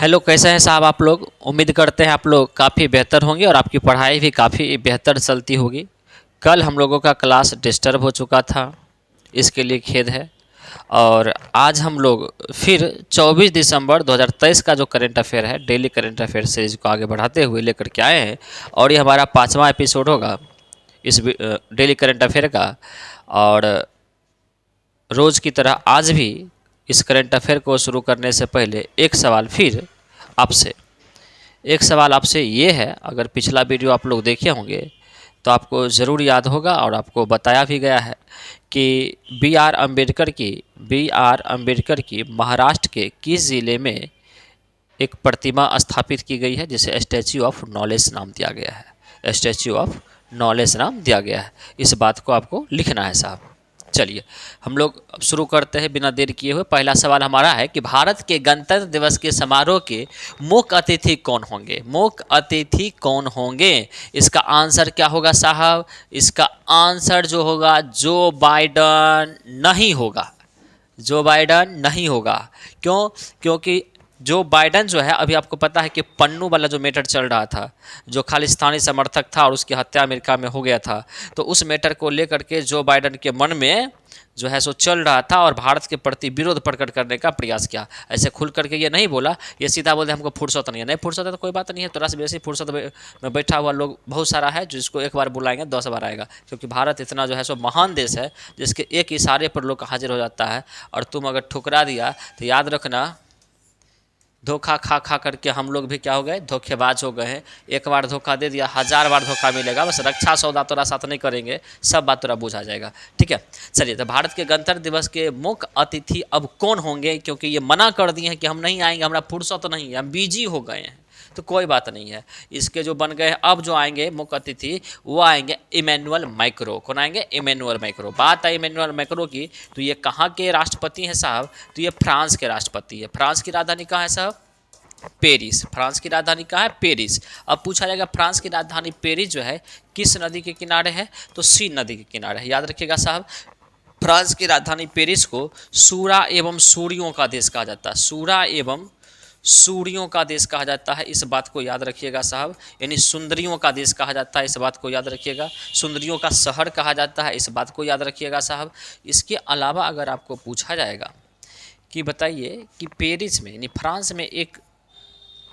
Hello, कैसे हैं साहब आप लोग। उम्मीद करते हैं आप लोग काफ़ी बेहतर होंगे और आपकी पढ़ाई भी काफ़ी बेहतर चलती होगी। कल हम लोगों का क्लास डिस्टर्ब हो चुका था, इसके लिए खेद है। और आज हम लोग फिर 24 दिसंबर 2023 का जो करंट अफेयर है, डेली करंट अफेयर सीरीज को आगे बढ़ाते हुए लेकर के आए हैं। और ये हमारा 5वां एपिसोड होगा इस डेली करंट अफेयर का। और रोज़ की तरह आज भी इस करंट अफेयर को शुरू करने से पहले एक सवाल फिर आपसे एक सवाल आपसे ये है, अगर पिछला वीडियो आप लोग देखे होंगे तो आपको ज़रूर याद होगा और आपको बताया भी गया है कि बी आर अम्बेडकर की महाराष्ट्र के किस ज़िले में एक प्रतिमा स्थापित की गई है जिसे स्टैच्यू ऑफ नॉलेज नाम दिया गया है। स्टैच्यू ऑफ नॉलेज नाम दिया गया है। इस बात को आपको लिखना है साहब। चलिए हम लोग अब शुरू करते हैं बिना देर किए हुए। पहला सवाल हमारा है कि भारत के गणतंत्र दिवस के समारोह के मुख्य अतिथि कौन होंगे। मुख्य अतिथि कौन होंगे, इसका आंसर क्या होगा साहब। इसका आंसर जो होगा जो बाइडन नहीं होगा। जो बाइडन नहीं होगा। क्यों? क्योंकि जो बाइडन जो है, अभी आपको पता है कि पन्नू वाला जो मैटर चल रहा था, जो खालिस्तानी समर्थक था और उसकी हत्या अमेरिका में हो गया था, तो उस मैटर को लेकर के जो बाइडन के मन में जो है सो चल रहा था और भारत के प्रति विरोध प्रकट करने का प्रयास किया। ऐसे खुल करके ये नहीं बोला, ये सीधा बोलते हमको फुर्सत नहीं है। नहीं फुर्सत है तो कोई बात नहीं है, तो रस वैसे फुर्सत में बैठा हुआ लोग बहुत सारा है, जिसको एक बार बुलाएंगे 10 बार आएगा। क्योंकि भारत इतना जो है सो महान देश है जिसके एक इशारे पर लोग हाजिर हो जाता है। और तुम अगर ठुकरा दिया तो याद रखना, धोखा खा खा करके हम लोग भी क्या हो गए, धोखेबाज हो गए हैं। एक बार धोखा दे दिया, 1000 बार धोखा मिलेगा। बस रक्षा सौदा तोरा साथ नहीं करेंगे, सब बात तोरा बुझा जाएगा। ठीक है, चलिए। तो भारत के गणतंत्र दिवस के मुख्य अतिथि अब कौन होंगे, क्योंकि ये मना कर दिए हैं कि हम नहीं आएंगे, हमारा फुर्सत तो नहीं है, हम बिजी हो गए हैं। तो कोई बात नहीं है, इसके जो बन गए हैं अब जो आएंगे मुख्य अतिथि, वो आएंगे इमैनुअल मैक्रो। कौन आएंगे? Emmanuel Macron. बात है इमैनुअल मैक्रो की, तो ये कहाँ के राष्ट्रपति हैं साहब? तो ये फ्रांस के राष्ट्रपति है। फ्रांस की राजधानी कहाँ है साहब? पेरिस। फ्रांस की राजधानी कहाँ है? पेरिस। अब पूछा जाएगा फ्रांस की राजधानी पेरिस जो है किस नदी के किनारे है? तो सीन नदी के किनारे है। याद रखिएगा साहब, फ्रांस की राजधानी पेरिस को सूरा एवं सूरियों का देश कहा जाता है। सूरा एवं सूरियों का देश कहा जाता है, इस बात को याद रखिएगा साहब। यानी सुंदरियों का देश कहा जाता है, इस बात को याद रखिएगा। सुंदरियों का शहर कहा जाता है, इस बात को याद रखिएगा साहब। इसके अलावा अगर आपको पूछा जाएगा कि बताइए कि पेरिस में यानी फ्रांस में एक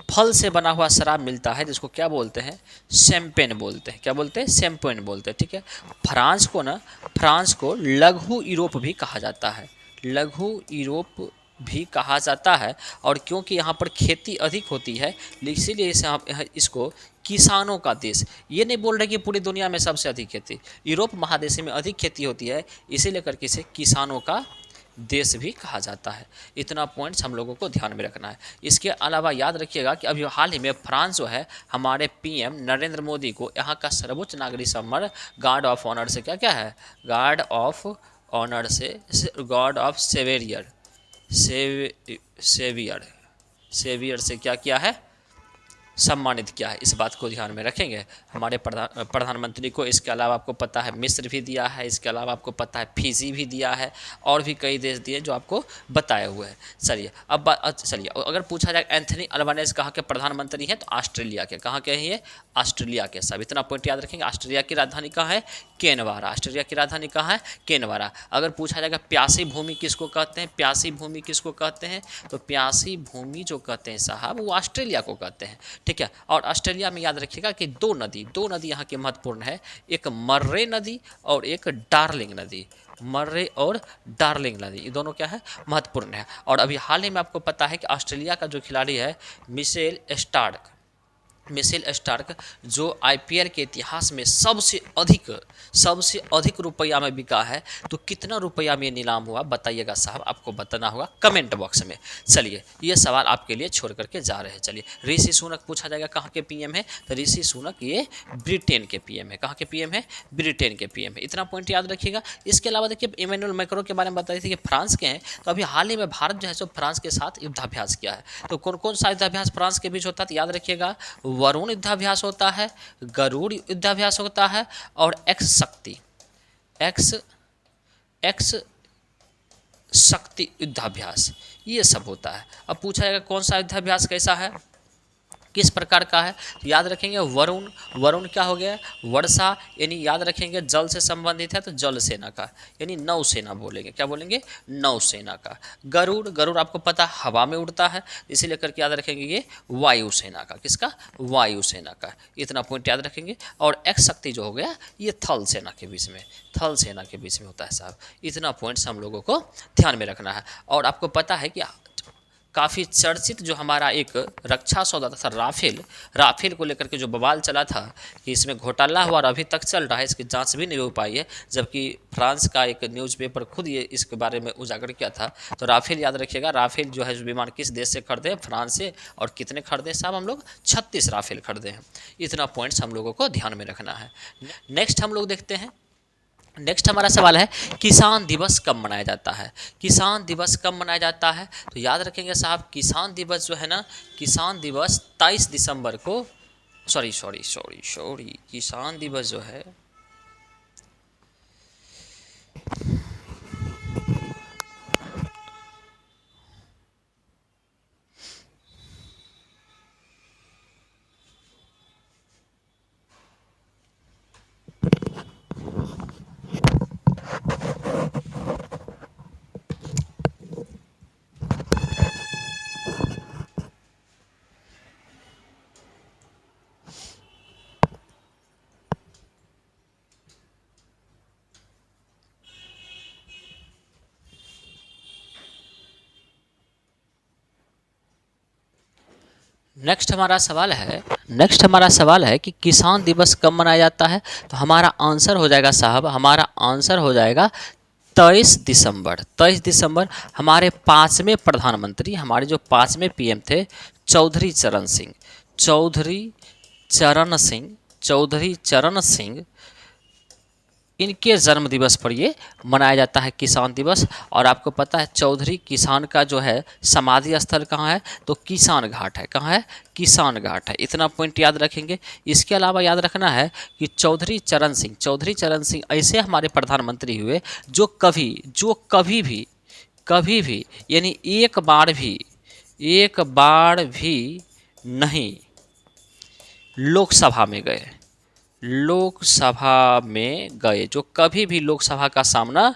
फल से बना हुआ शराब मिलता है जिसको क्या बोलते हैं? शैंपेन बोलते हैं। क्या बोलते हैं? शैंपेन बोलते हैं। ठीक है, फ्रांस को लघु यूरोप भी कहा जाता है। लघु यूरोप भी कहा जाता है। और क्योंकि यहाँ पर खेती अधिक होती है, इसीलिए इसको किसानों का देश, ये नहीं बोल रहे कि पूरी दुनिया में सबसे अधिक खेती, यूरोप महादेश में अधिक खेती होती है, इसीलिए करके इसे किसानों का देश भी कहा जाता है। इतना पॉइंट्स हम लोगों को ध्यान में रखना है। इसके अलावा याद रखिएगा कि अभी हाल ही में फ्रांस जो है, हमारे पीएम नरेंद्र मोदी को यहाँ का सर्वोच्च नागरिक सम्मान गार्ड ऑफ ऑनर से क्या क्या है? गार्ड ऑफ ऑनर से गार्ड ऑफ सेवियर से क्या किया है? सम्मानित किया है। इस बात को ध्यान में रखेंगे। हमारे प्रधानमंत्री को इसके अलावा आपको पता है मिस्र भी दिया है, इसके अलावा आपको पता है फिजी भी दिया है, और भी कई देश दिए जो आपको बताए हुए हैं। चलिए अब चलिए, अगर पूछा जाए एंथनी अल्बानीज़ कहाँ के प्रधानमंत्री हैं, तो ऑस्ट्रेलिया के। कहाँ के हैं ये? ऑस्ट्रेलिया के। सब इतना पॉइंट याद रखेंगे। ऑस्ट्रेलिया की राजधानी कहाँ है? कैनवारा। ऑस्ट्रेलिया की राजधानी कहाँ है? कैनवारा। अगर पूछा जाएगा प्यासी भूमि किसको कहते हैं? प्यासी भूमि किसको कहते हैं? तो प्यासी भूमि जो कहते हैं साहब, वो ऑस्ट्रेलिया को कहते हैं। ठीक है, और ऑस्ट्रेलिया में याद रखिएगा कि दो नदी यहाँ की महत्वपूर्ण है, एक मर्रे नदी और एक डार्लिंग नदी। मर्रे और डार्लिंग नदी, ये दोनों क्या है? महत्वपूर्ण है। और अभी हाल ही में आपको पता है कि ऑस्ट्रेलिया का जो खिलाड़ी है मिशेल स्टार्क, जो आईपीएल के इतिहास में सबसे अधिक रुपया में बिका है, तो कितना रुपया में नीलाम हुआ बताइएगा साहब, आपको बताना होगा कमेंट बॉक्स में। चलिए, ये सवाल आपके लिए छोड़ करके जा रहे हैं। चलिए, ऋषि सुनक पूछा जाएगा कहाँ के पीएम है? तो ऋषि सुनक ये ब्रिटेन के पीएम है। कहाँ के पीएम है? ब्रिटेन के पीएम है। इतना पॉइंट याद रखिएगा। इसके अलावा देखिए, इमैनुअल मैक्रो के बारे में बताई थी कि फ्रांस के हैं, तो अभी हाल ही में भारत जो है सो फ्रांस के साथ युद्धाभ्यास किया है। तो कौन कौन सा युद्धाभ्यास फ्रांस के बीच होता है? तो याद रखिएगा, वरुण युद्धाभ्यास होता है, गरुड़ युद्धाभ्यास होता है, और एक्स शक्ति युद्धाभ्यास, ये सब होता है। अब पूछा जाएगा कौन सा युद्धाभ्यास कैसा है, किस प्रकार का है, तो याद रखेंगे वरुण, वरुण क्या हो गया, वर्षा, यानी याद रखेंगे जल से संबंधित है तो जल सेना का, यानी नौसेना बोलेंगे, क्या बोलेंगे, नौसेना का। गरुड़, गरुड़ आपको पता हवा में उड़ता है, इसीलिए करके याद रखेंगे ये वायुसेना का, किसका, वायुसेना का, इतना पॉइंट याद रखेंगे। और एक्स शक्ति जो हो गया ये थल सेना के बीच में, थल सेना के बीच में होता है साहब, इतना पॉइंट्स हम लोगों को ध्यान में रखना है। और आपको पता है कि काफ़ी चर्चित जो हमारा एक रक्षा सौदा था राफेल, राफेल को लेकर के जो बवाल चला था कि इसमें घोटाला हुआ और अभी तक चल रहा है, इसकी जांच भी नहीं हो पाई है, जबकि फ्रांस का एक न्यूज़पेपर खुद ये इसके बारे में उजागर किया था। तो राफेल याद रखिएगा, राफेल जो है जो विमान किस देश से खरीदे, फ्रांस से, और कितने खरीदे साहब, हम लोग 36 राफेल खरीदे हैं। इतना पॉइंट्स हम लोगों को ध्यान में रखना है। नेक्स्ट हम लोग देखते हैं, नेक्स्ट हमारा सवाल है किसान दिवस कब मनाया जाता है, किसान दिवस कब मनाया जाता है, तो याद रखेंगे साहब किसान दिवस जो है ना, किसान दिवस 23 दिसंबर को, सॉरी किसान दिवस जो है नेक्स्ट हमारा सवाल है कि किसान दिवस कब मनाया जाता है, तो हमारा आंसर हो जाएगा साहब, हमारा आंसर हो जाएगा 23 दिसंबर। 23 दिसंबर हमारे 5वें प्रधानमंत्री, हमारे जो 5वें पीएम थे चौधरी चरण सिंह, इनके जन्म दिवस पर ये मनाया जाता है किसान दिवस। और आपको पता है चौधरी किसान का जो है समाधि स्थल कहाँ है, तो किसान घाट है, कहाँ है, किसान घाट है, इतना पॉइंट याद रखेंगे। इसके अलावा याद रखना है कि चौधरी चरण सिंह ऐसे हमारे प्रधानमंत्री हुए जो कभी भी यानी एक बार भी नहीं लोकसभा में गए, जो कभी भी लोकसभा का सामना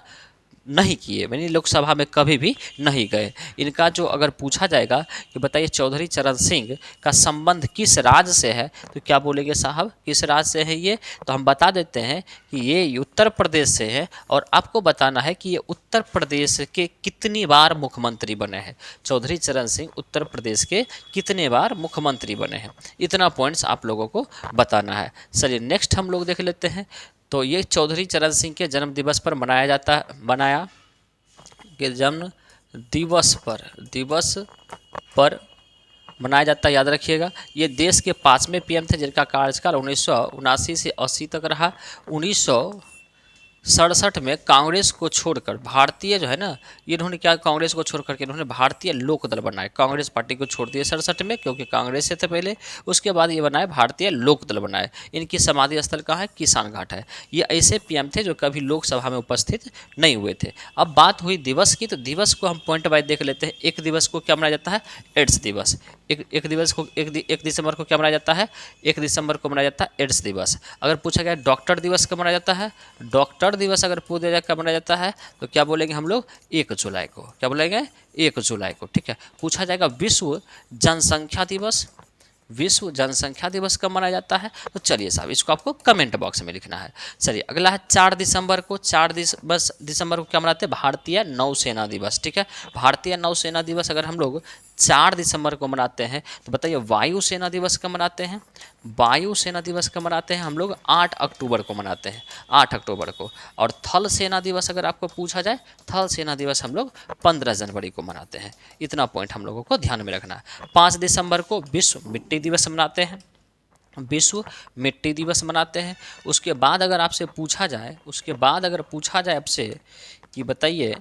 नहीं किए, यानी लोकसभा में कभी भी नहीं गए। इनका जो अगर पूछा जाएगा कि बताइए चौधरी चरण सिंह का संबंध किस राज्य से है, तो क्या बोलेंगे साहब, किस राज्य से है ये, तो हम बता देते हैं कि ये उत्तर प्रदेश से है। और आपको बताना है कि ये उत्तर प्रदेश के कितनी बार मुख्यमंत्री बने हैं, चौधरी चरण सिंह उत्तर प्रदेश के कितने बार मुख्यमंत्री बने हैं, इतना पॉइंट्स आप लोगों को बताना है। चलिए नेक्स्ट हम लोग देख लेते हैं। तो ये चौधरी चरण सिंह के जन्म दिवस पर जन्म दिवस पर मनाया जाता है, याद रखिएगा। ये देश के 5वें पीएम थे जिनका कार्यकाल 1979 से 80 तक रहा। 1967 में कांग्रेस को छोड़कर भारतीय जो है ना, ये इन्होंने क्या, कांग्रेस को छोड़ करके इन्होंने भारतीय लोकदल बनाए, कांग्रेस पार्टी को छोड़ दिए 67 में, क्योंकि कांग्रेस से थे पहले, उसके बाद ये बनाए भारतीय लोकदल बनाए। इनकी समाधि स्थल कहाँ है, किसान घाट है। ये ऐसे पीएम थे जो कभी लोकसभा में उपस्थित नहीं हुए थे। अब बात हुई दिवस की, तो दिवस को हम पॉइंट वाइज देख लेते हैं। एक दिवस को क्या मनाया जाता है, एड्स दिवस। एक दिसंबर को क्या मनाया जाता है, 1 दिसंबर को मनाया जाता है एड्स दिवस। अगर पूछा गया डॉक्टर दिवस कब मनाया जाता है, डॉक्टर दिवस अगर पूछ दिया जाए कब मनाया जाता है, तो क्या बोलेंगे हम लोग, 1 जुलाई को, क्या बोलेंगे, 1 जुलाई को, ठीक है। पूछा जाएगा विश्व जनसंख्या दिवस कब मनाया जाता है, तो चलिए साहब इसको आपको कमेंट बॉक्स में लिखना है। चलिए अगला है 4 दिसंबर को, 4 दिसंबर को क्या मनाते हैं, भारतीय नौसेना दिवस, ठीक है। भारतीय नौसेना दिवस अगर हम लोग 4 दिसंबर को मनाते हैं, तो बताइए वायुसेना दिवस कब मनाते हैं, वायुसेना दिवस कब मनाते हैं हम लोग, 8 अक्टूबर को मनाते हैं, 8 अक्टूबर को। और थल सेना दिवस अगर आपको पूछा जाए, थल सेना दिवस हम लोग 15 जनवरी को मनाते हैं। इतना पॉइंट हम लोगों को ध्यान में रखना है। 5 दिसंबर को विश्व मिट्टी दिवस मनाते हैं, विश्व मिट्टी दिवस मनाते हैं। उसके बाद अगर आपसे पूछा जाए, आपसे कि बताइए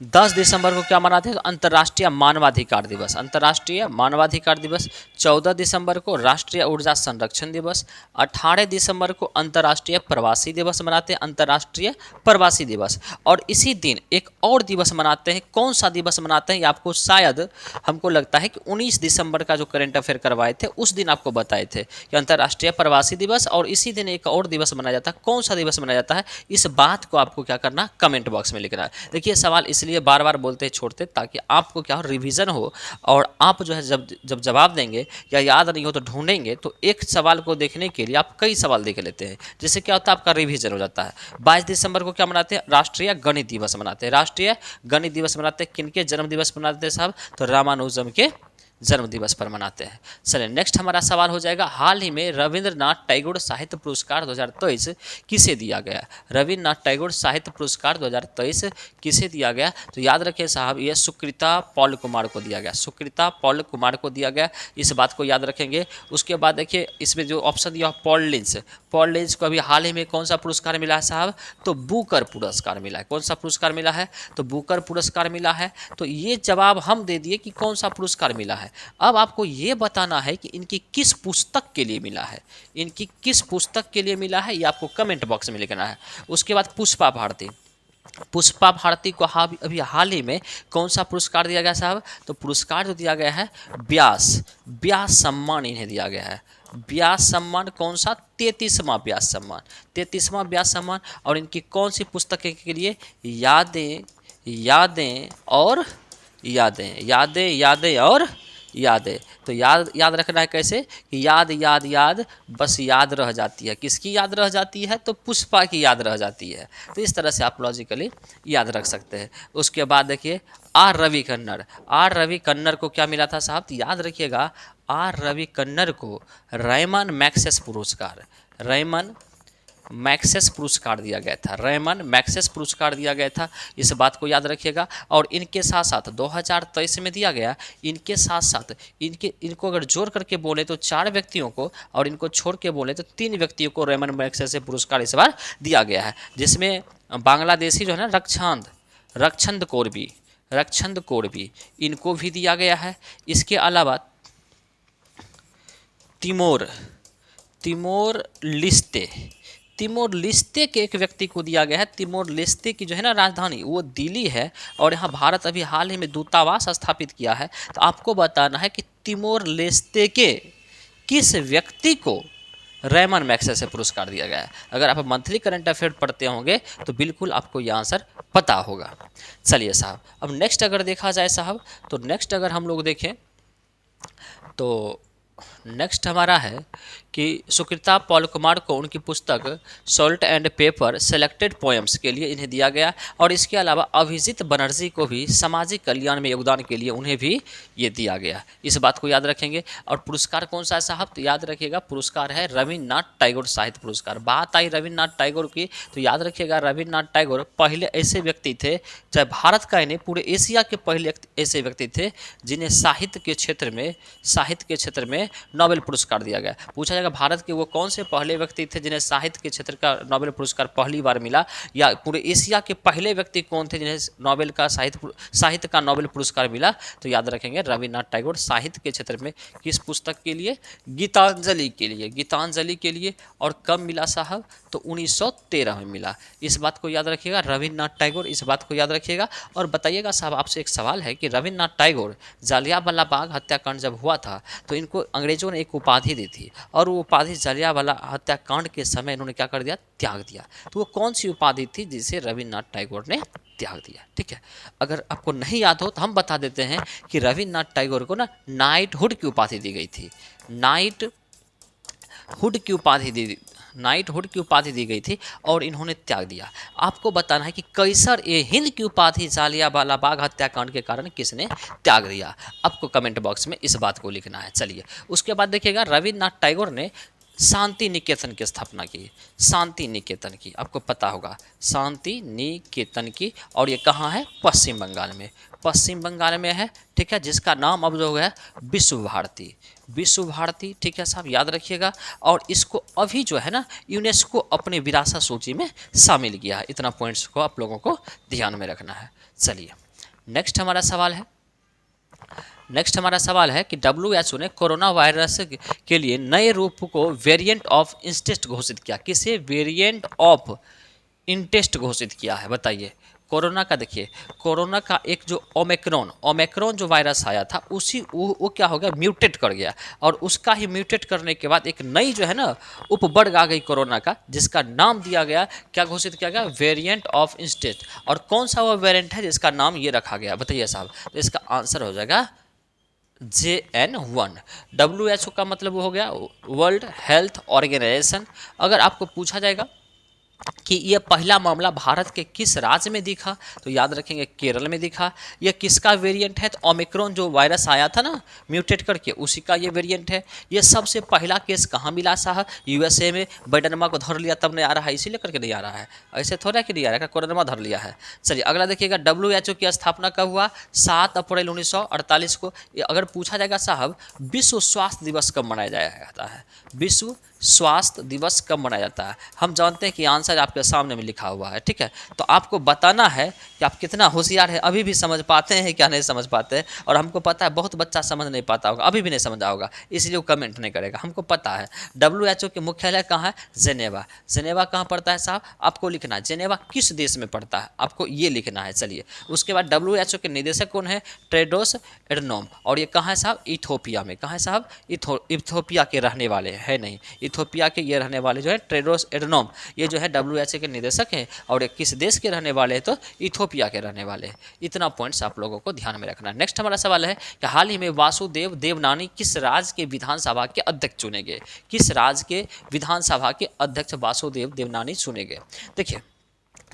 10 दिसंबर को क्या मनाते हैं? तो अंतर्राष्ट्रीय मानवाधिकार दिवस, अंतर्राष्ट्रीय मानवाधिकार दिवस। 14 दिसंबर को राष्ट्रीय ऊर्जा संरक्षण दिवस। 18 दिसंबर को अंतर्राष्ट्रीय प्रवासी दिवस मनाते हैं, अंतर्राष्ट्रीय प्रवासी दिवस। और इसी दिन एक और दिवस मनाते हैं, कौन सा दिवस मनाते हैं ये आपको शायद हमको लगता है कि 19 दिसंबर का जो करंट अफेयर करवाए थे उस दिन आपको बताए थे कि अंतर्राष्ट्रीय प्रवासी दिवस, और इसी दिन एक और दिवस मनाया जाता है। कौन सा दिवस मनाया जाता है इस बात को आपको क्या करना, कमेंट बॉक्स में लिखना है। देखिए सवाल इसलिए बार बार बोलते छोड़ते ताकि आपको क्या हो, रिवीजन हो, और आप जो है जब जवाब देंगे या याद नहीं हो तो ढूंढेंगे तो एक सवाल को देखने के लिए आप कई सवाल देख लेते हैं, जिससे क्या होता है आपका रिवीजन हो जाता है। 22 दिसंबर को क्या मनाते हैं? राष्ट्रीय गणित दिवस मनाते हैं, राष्ट्रीय गणित दिवस मनाते हैं। किनके जन्म दिवस मनाते हैं साहब? तो रामानुजम के जन्म दिवस पर मनाते हैं। चलिए नेक्स्ट हमारा सवाल हो जाएगा, हाल ही में रविंद्रनाथ टैगोर साहित्य पुरस्कार 2023 किसे दिया गया? रविंद्रनाथ टैगोर साहित्य पुरस्कार 2023 किसे दिया गया? तो याद रखिए साहब, ये सुकृता पॉल कुमार को दिया गया, सुकृता पॉल कुमार को दिया गया, इस बात को याद रखेंगे। उसके बाद देखिए इसमें जो ऑप्शन दिया पॉल लिंच, पॉल लिंच को अभी हाल ही में कौन सा पुरस्कार मिला है साहब? तो बुकर पुरस्कार मिला है। कौन सा पुरस्कार मिला है? तो बुकर पुरस्कार मिला है। तो ये जवाब हम दे दिए कि कौन सा पुरस्कार मिला है। अब आपको ये बताना है कि इनकी किस पुस्तक के लिए मिला है, इनकी किस पुस्तक के लिए मिला है, ये आपको कमेंट बॉक्स में लिखना है। उसके बाद पुष्पा भारती, पुष्पा भारती को अभी हाल ही में कौन सा पुरस्कार दिया गया साहब? तो पुरस्कार जो दिया गया है व्यास, व्यास सम्मान इन्हें दिया गया है। व्यास सम्मान कौन सा? 33वां व्यास सम्मान, 33वां व्यास सम्मान। और इनकी कौन सी पुस्तक के लिए? यादें, यादें और यादें, यादें, यादें और यादें। तो याद रखना है कैसे कि याद याद याद बस याद रह जाती है। किसकी याद रह जाती है? तो पुष्पा की याद रह जाती है। तो इस तरह से आप लॉजिकली याद रख सकते हैं। उसके बाद देखिए आर रवि कन्नड़, आर रवि कन्नड़ को क्या मिला था साहब? तो याद रखिएगा आर रवि कन्नड़ को रैमन मैग्सेस पुरस्कार, रैमन मैग्सेस पुरस्कार दिया गया था, रैमन मैग्सेस पुरस्कार दिया गया था, इस बात को याद रखिएगा। और इनके साथ साथ 2023 में दिया गया, इनके साथ साथ इनको अगर जोड़ करके बोले तो 4 व्यक्तियों को, और इनको छोड़ के बोले तो 3 व्यक्तियों को रैमन मैग्सेस पुरस्कार इस बार दिया गया है, जिसमें बांग्लादेशी जो है ना रक्षंद कोरबी, रक्षंद कोरबी, इनको भी दिया गया है। इसके अलावा तिमोर लिस्ते, तिमोर लिस्ते के एक व्यक्ति को दिया गया है। तिमोर लिस्ते की जो है ना राजधानी वो दिल्ली है, और यहाँ भारत अभी हाल ही में दूतावास स्थापित किया है। तो आपको बताना है कि तिमोर लिस्ते के किस व्यक्ति को रैमन मैग्सेस पुरस्कार दिया गया है। अगर आप मंथली करंट अफेयर पढ़ते होंगे तो बिल्कुल आपको यह आंसर पता होगा। चलिए साहब, अब नेक्स्ट अगर देखा जाए साहब, तो नेक्स्ट अगर हम लोग देखें तो नेक्स्ट हमारा है कि सुकृता पॉल कुमार को उनकी पुस्तक salt and paper selected poems के लिए इन्हें दिया गया, और इसके अलावा अभिजीत बनर्जी को भी सामाजिक कल्याण में योगदान के लिए उन्हें भी ये दिया गया। इस बात को याद रखेंगे। और पुरस्कार कौन सा है साहब? तो याद रखिएगा पुरस्कार है रविन्द्रनाथ टैगोर साहित्य पुरस्कार। बात आई रविन्द्रनाथ टैगोर की तो याद रखिएगा रविन्द्रनाथ टैगोर पहले ऐसे व्यक्ति थे, चाहे भारत का ही नहीं पूरे एशिया के पहले ऐसे व्यक्ति थे जिन्हें साहित्य के क्षेत्र में नोबेल पुरस्कार दिया गया। पूछा जाएगा भारत के वो कौन से पहले व्यक्ति थे जिन्हें साहित्य के क्षेत्र का नोबेल पुरस्कार पहली बार मिला, या पूरे एशिया के पहले व्यक्ति कौन थे जिन्हें नोबेल का साहित्य का नोबेल पुरस्कार मिला? तो याद रखेंगे रविन्द्रनाथ टैगोर साहित्य के क्षेत्र में। किस पुस्तक के लिए? गीतांजलि के लिए, गीतांजलि के लिए। और कब मिला साहब? तो 1913 में मिला। इस बात को याद रखिएगा रविन्द्रनाथ टैगोर, इस बात को याद रखिएगा। और बताइएगा साहब, आपसे एक सवाल है कि रविन्द्रनाथ टैगोर जालियांवाला बाग हत्याकांड जब हुआ था तो इनको अंग्रेजों ने एक उपाधि दी थी, और वो उपाधि जालियांवाला हत्याकांड के समय इन्होंने क्या कर दिया? त्याग दिया। तो वो कौन सी उपाधि थी जिसे रविन्द्रनाथ टैगोर ने त्याग दिया? ठीक है, अगर आपको नहीं याद हो तो हम बता देते हैं कि रविन्द्रनाथ टैगोर को ना नाइटहुड की उपाधि दी गई थी, नाइटहुड की उपाधि दी गई थी, और इन्होंने त्याग दिया। आपको बताना है कि कैसर ए हिंद की उपाधि जालियांवाला बाग हत्याकांड के कारण किसने त्याग दिया? आपको कमेंट बॉक्स में इस बात को लिखना है। चलिए उसके बाद देखिएगा रविन्द्रनाथ टैगोर ने शांति निकेतन की स्थापना की, शांति निकेतन की, आपको पता होगा शांति निकेतन की, और ये कहाँ है? पश्चिम बंगाल में, पश्चिम बंगाल में है। ठीक है, जिसका नाम अब जो है विश्व भारती, विश्व भारती। ठीक है साहब, याद रखिएगा। और इसको अभी जो है ना यूनेस्को अपने विरासत सूची में शामिल किया है। इतना पॉइंट्स को आप लोगों को ध्यान में रखना है। चलिए नेक्स्ट हमारा सवाल है कि WHO ने कोरोना वायरस के लिए नए रूप को वेरिएंट ऑफ इंटेस्ट घोषित किया। किसे वेरिएंट ऑफ इंटेस्ट घोषित किया है बताइए। कोरोना का देखिए, कोरोना का एक जो ओमिक्रॉन जो वायरस आया था उसी वो क्या हो गया, म्यूटेट कर गया, और उसका ही म्यूटेट करने के बाद एक नई जो है ना उपवर्ग आ गई कोरोना का, जिसका नाम दिया गया, क्या घोषित किया गया, वेरिएंट ऑफ इंटेस्ट। और कौन सा वो वेरिएंट है जिसका नाम ये रखा गया बताइए साहब। तो इसका आंसर हो जाएगा JN1। WHO का मतलब वो हो गया वर्ल्ड हेल्थ ऑर्गेनाइजेशन। अगर आपको पूछा जाएगा कि ये पहला मामला भारत के किस राज्य में दिखा, तो याद रखेंगे केरल में दिखा। ये किसका वेरिएंट है, तो ओमिक्रॉन जो वायरस आया था ना म्यूटेट करके, उसी का ये वेरिएंट है। ये सबसे पहला केस कहाँ मिला साहब, USA में। बैडनमा को धर लिया तब नहीं आ रहा है, इसीलिए करके नहीं आ रहा है, ऐसे थोड़ा कि नहीं आ रहा है, कोरोना धर लिया है। चलिए अगला देखिएगा, WHO की स्थापना कब हुआ, 7 अप्रैल 1948 को। अगर पूछा जाएगा साहब विश्व स्वास्थ्य दिवस कब मनाया जाता है, विश्व स्वास्थ्य दिवस कब मनाया जाता है, हम जानते हैं कि आंसर आपके सामने में लिखा हुआ है, ठीक है। तो आपको बताना है कि आप कितना होशियार है, अभी भी समझ पाते हैं क्या नहीं समझ पाते हैं। और हमको पता है बहुत बच्चा समझ नहीं पाता होगा, अभी भी नहीं समझा होगा, इसलिए वो कमेंट नहीं करेगा, हमको पता है। WHO के मुख्यालय कहाँ है, जेनेवा। जेनेवा कहाँ पड़ता है साहब, आपको लिखना है जेनेवा किस देश में पड़ता है, आपको ये लिखना है। चलिए उसके बाद WHO के निदेशक कौन है, टेड्रोस एडनोम, और ये कहाँ है साहब, इथोपिया में। कहाँ है साहब, इथोपिया के रहने वाले है, नहीं इथोपिया के ये रहने वाले जो है टेड्रोस एडनोम, ये जो है WHO के निदेशक हैं। और ये किस देश के रहने वाले हैं, तो इथोपिया के रहने वाले हैं। इतना पॉइंट्स आप लोगों को ध्यान में रखना है। नेक्स्ट हमारा सवाल है कि हाल ही में वासुदेव देवनानी किस राज्य के विधानसभा के अध्यक्ष चुने गए, किस राज्य के विधानसभा के अध्यक्ष वासुदेव देवनानी चुने गए। देखिए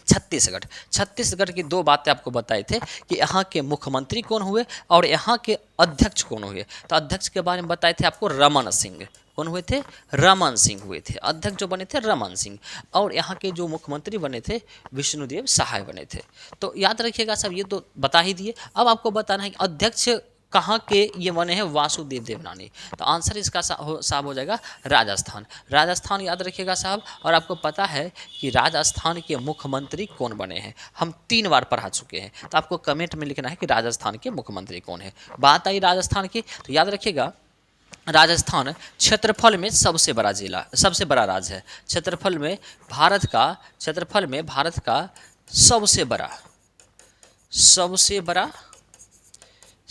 छत्तीसगढ़ की दो बातें आपको बताए थे कि यहाँ के मुख्यमंत्री कौन हुए और यहाँ के अध्यक्ष कौन हुए। तो अध्यक्ष के बारे में बताए थे आपको रमन सिंह, कौन हुए थे, रमन सिंह हुए थे। अध्यक्ष जो बने थे रमन सिंह, और यहाँ के जो मुख्यमंत्री बने थे विष्णुदेव सहाय बने थे। तो याद रखिएगा सब, ये तो बता ही दिए। अब आपको बताना है कि अध्यक्ष कहाँ के ये बने हैं, वासुदेव देवनानी। तो आंसर इसका साहब हो जाएगा राजस्थान। राजस्थान याद रखिएगा साहब। और आपको पता है कि राजस्थान के मुख्यमंत्री कौन बने हैं, हम 3 बार पढ़ा चुके हैं। तो आपको कमेंट में लिखना है कि राजस्थान के मुख्यमंत्री कौन है। बात आई राजस्थान की, तो याद रखिएगा राजस्थान क्षेत्रफल में सबसे बड़ा जिला, सबसे बड़ा राज्य है। क्षेत्रफल में भारत का